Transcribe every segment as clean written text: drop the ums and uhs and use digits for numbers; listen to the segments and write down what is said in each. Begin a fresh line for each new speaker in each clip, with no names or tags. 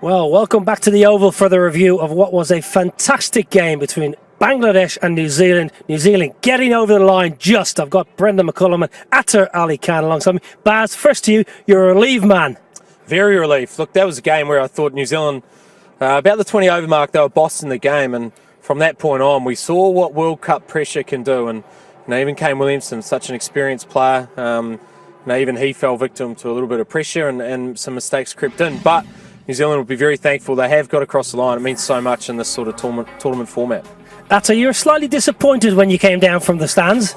Well, welcome back to the Oval for the review of what was a fantastic game between Bangladesh and New Zealand. New Zealand getting over the line just. I've got Brendan McCullum and Atter Ali Khan alongside me. Baz, first to you, you're a relieved man.
Very relieved. Look, that was a game where I thought New Zealand, about the 20 over mark, they were bossing the game. And from that point on, we saw what World Cup pressure can do. And even Kane Williamson, such an experienced player, even he fell victim to a little bit of pressure and some mistakes crept in. But New Zealand will be very thankful they have got across the line. It means so much in this sort of tournament format.
Atta, you were slightly disappointed when you came down from the stands.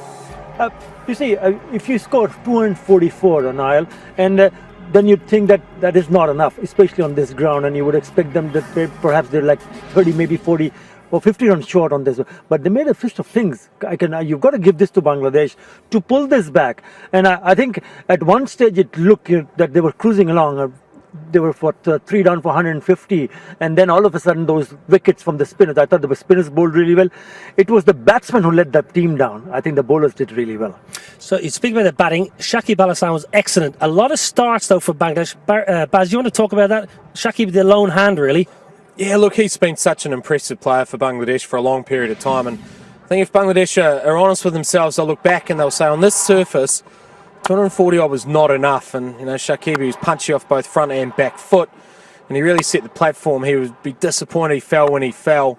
You see, if you score 244 on Isle, and then you'd think that that is not enough, especially on this ground, and you would expect them that perhaps they're like 30, maybe 40 or 50 runs short on this. But they made a fist of things. You've got to give this to Bangladesh to pull this back. And I think at one stage it looked that they were cruising along. They were 3 down for 150, and then all of a sudden those wickets from the spinners. I thought the spinners bowled really well. It was the batsmen who let that team down. I think the bowlers did really well.
So you speak about the batting. Shakib Al Hasan was excellent. A lot of starts though for Bangladesh. Baz, you want to talk about that? Shakib, the lone hand, really.
Yeah, look, he's been such an impressive player for Bangladesh for a long period of time, and I think if Bangladesh are honest with themselves, they'll look back and they'll say on this surface 240 odd was not enough, and Shakib, he was punchy off both front and back foot, and he really set the platform. He would be disappointed he fell when he fell,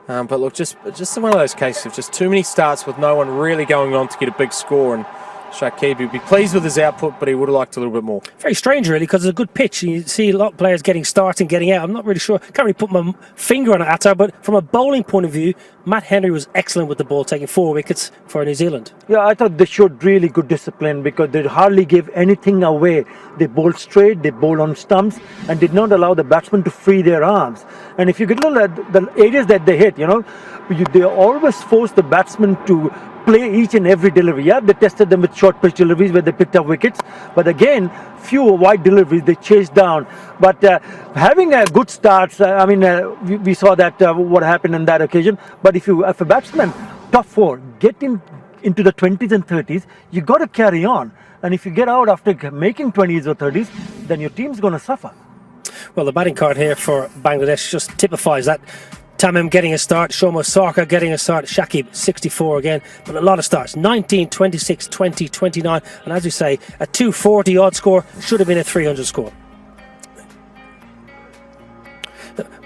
but look, just one of those cases of just too many starts with no one really going on to get a big score, and Shakib would be pleased with his output, but he would have liked a little bit more. Very
strange, really, because it's a good pitch. You see a lot of players getting started and getting out. I'm not really sure. Can't really put my finger on it, Atta, but from a bowling point of view, Matt Henry was excellent with the ball, taking 4 wickets for New Zealand.
Yeah, I thought they showed really good discipline because they hardly gave anything away. They bowled straight, they bowled on stumps, and did not allow the batsmen to free their arms. And if you could look at the areas that they hit, they always force the batsmen to play each and every delivery. Yeah, they tested them with short pitch deliveries where they picked up wickets, but again, few wide deliveries they chased down. But having good starts, we saw that what happened on that occasion. But if a batsman top 4 get into the 20s and 30s, you got to carry on. And if you get out after making 20s or 30s, then your team's going to suffer.
Well, the batting card here for Bangladesh just typifies that. Tamim getting a start, Shomo Sarkar getting a start, Shakib 64 again, but a lot of starts, 19, 26, 20, 29, and as we say, a 240 odd score should have been a 300 score.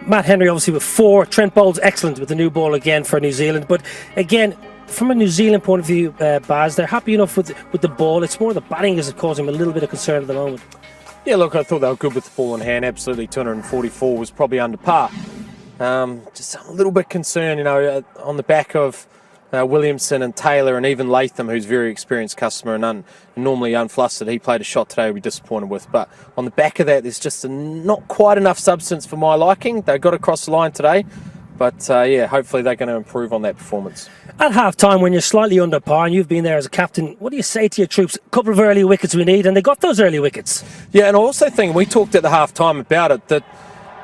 Matt Henry obviously with 4, Trent Bowles excellent with the new ball again for New Zealand, but again, from a New Zealand point of view, Baz, they're happy enough with the ball. It's more the batting is causing them a little bit of concern at the moment.
Yeah, look, I thought they were good with the ball in hand, absolutely. 244 was probably under par. Just a little bit concerned, on the back of Williamson and Taylor and even Latham, who's a very experienced customer and normally unflustered. He played a shot today we'll be disappointed with. But on the back of that, there's just not quite enough substance for my liking. They got across the line today. But, hopefully they're going to improve on that performance.
At half-time, when you're slightly under par and you've been there as a captain, what do you say to your troops? A couple of early wickets we need, and they got those early wickets.
Yeah, and I also think we talked at the half-time about it, that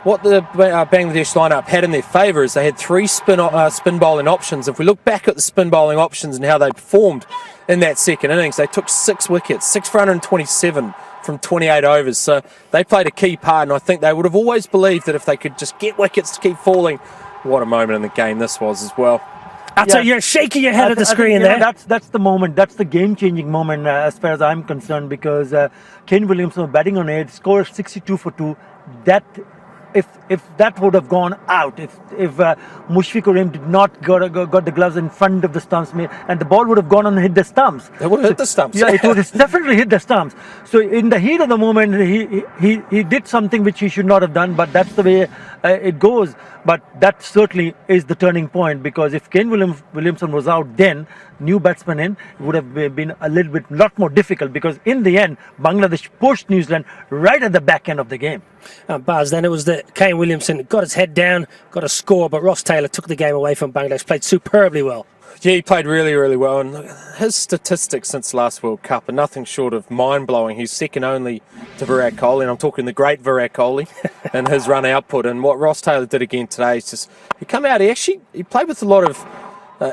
what the Bangladesh lineup had in their favour is they had 3 spin bowling options. If we look back at the spin bowling options and how they performed in that second innings, they took 6 wickets, 6 for 127 from 28 overs. So they played a key part, and I think they would have always believed that if they could just get wickets to keep falling, what a moment in the game this was as well.
Atta, you're shaking your head at the screen there.
That's the moment. That's the game-changing moment as far as I'm concerned, because Kane Williamson batting on 8, scored 62 for 2. That if that would have gone out, if Mushfiqur Rahim did not got the gloves in front of the stumps, and the ball would have gone on and hit the stumps.
It would have hit the stumps.
Yeah, it would have definitely hit the stumps. So in the heat of the moment, he did something which he should not have done, but that's the way it goes. But that certainly is the turning point, because if Kane Williamson was out then, new batsman in, it would have been a lot more difficult, because in the end, Bangladesh pushed New Zealand right at the back end of the game.
Baz, then it was the Kane Williamson got his head down, got a score, but Ross Taylor took the game away from Bangladesh, played superbly well.
Yeah, he played really, really well, and his statistics since the last World Cup are nothing short of mind-blowing. He's second only to Virat Kohli, and I'm talking the great Virat Kohli, and his run output. And what Ross Taylor did again today is just, he came out, he played with a lot of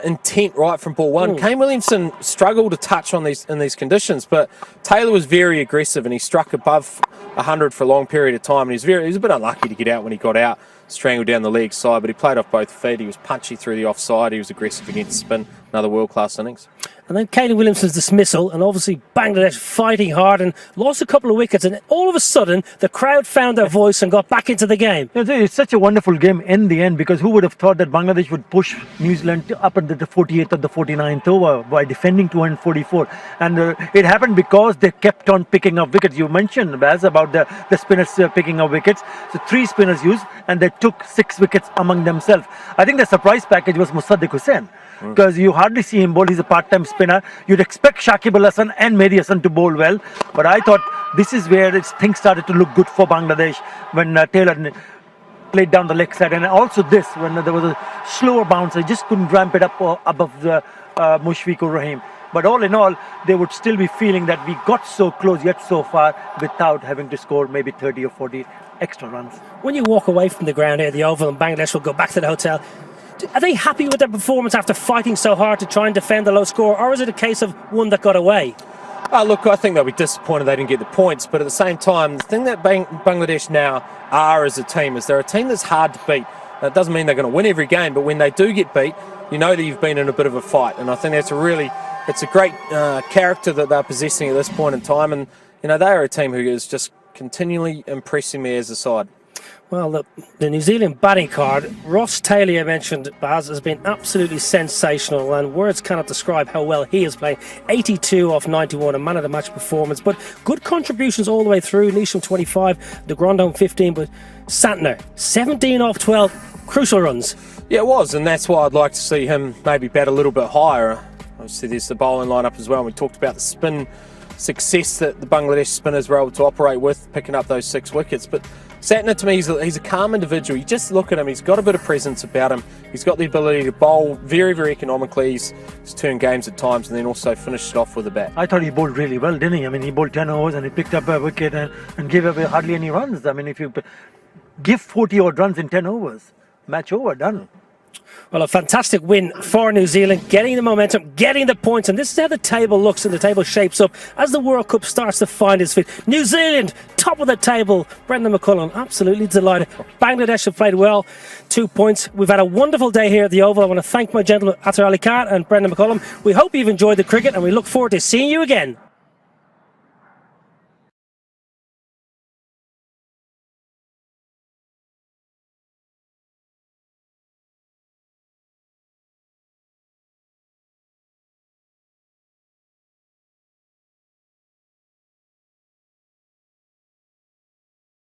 intent right from ball one. Kane Williamson struggled to touch on in these conditions, but Taylor was very aggressive, and he struck above 100 for a long period of time, and he was a bit unlucky to get out when he got out, strangled down the leg side, but he played off both feet. He was punchy through the offside. He was aggressive against spin. Another world-class innings.
And then Kane Williamson's dismissal, and obviously Bangladesh fighting hard and lost a couple of wickets, and all of a sudden the crowd found their voice and got back into the game.
It's such a wonderful game in the end, because who would have thought that Bangladesh would push New Zealand up at the 48th or the 49th over by defending 244, and it happened because they kept on picking up wickets. You mentioned, Baz, about the spinners picking up wickets. So 3 spinners used, and they took 6 wickets among themselves. I think the surprise package was Musaddiq Hussain, because you hardly see him bowl. He's a part-time spinner. You'd expect Shakib Al Hasan and Mehdi Hasan to bowl well, but I thought this is where things started to look good for Bangladesh when Taylor played down the leg side, and also this when there was a slower bounce. I just couldn't ramp it up above the Mushfiqur Rahim. But all in all, they would still be feeling that we got so close yet so far without having to score maybe 30 or 40 extra runs.
When you walk away from the ground here at the Oval and Bangladesh will go back to the hotel, are they happy with their performance after fighting so hard to try and defend the low score, or is it a case of one that got away?
Look, I think they'll be disappointed they didn't get the points, but at the same time, the thing that Bangladesh now are as a team is they're a team that's hard to beat. Now, it doesn't mean they're going to win every game, but when they do get beat, you know that you've been in a bit of a fight, and I think it's a great character that they're possessing at this point in time, and they are a team who is just continually impressing me as a side.
Well, the New Zealand batting card, Ross Taylor, you mentioned, Baz, has been absolutely sensational, and words cannot describe how well he is playing. 82 off 91, a man of the match performance, but good contributions all the way through. Neesham 25, de Grandhomme 15, but Santner 17 off 12, crucial runs.
Yeah, it was, and that's why I'd like to see him maybe bat a little bit higher. Obviously, there's the bowling lineup as well, and we talked about the spin success that the Bangladesh spinners were able to operate with, picking up those 6 wickets, but Santner, to me, he's a calm individual. You just look at him, he's got a bit of presence about him. He's got the ability to bowl very, very economically. He's turned games at times and then also finished it off with a bat.
I thought he bowled really well, didn't he? I mean, he bowled 10 overs and he picked up a wicket and gave away hardly any runs. I mean, if you give 40 odd runs in 10 overs, match over, done.
Well, a fantastic win for New Zealand, getting the momentum, getting the points, and this is how the table looks and the table shapes up as the World Cup starts to find its feet. New Zealand, top of the table. Brendan McCullum, absolutely delighted. Bangladesh have played well, 2 points. We've had a wonderful day here at the Oval. I want to thank my gentlemen, Atar Ali Khan and Brendan McCullum. We hope you've enjoyed the cricket, and we look forward to seeing you again.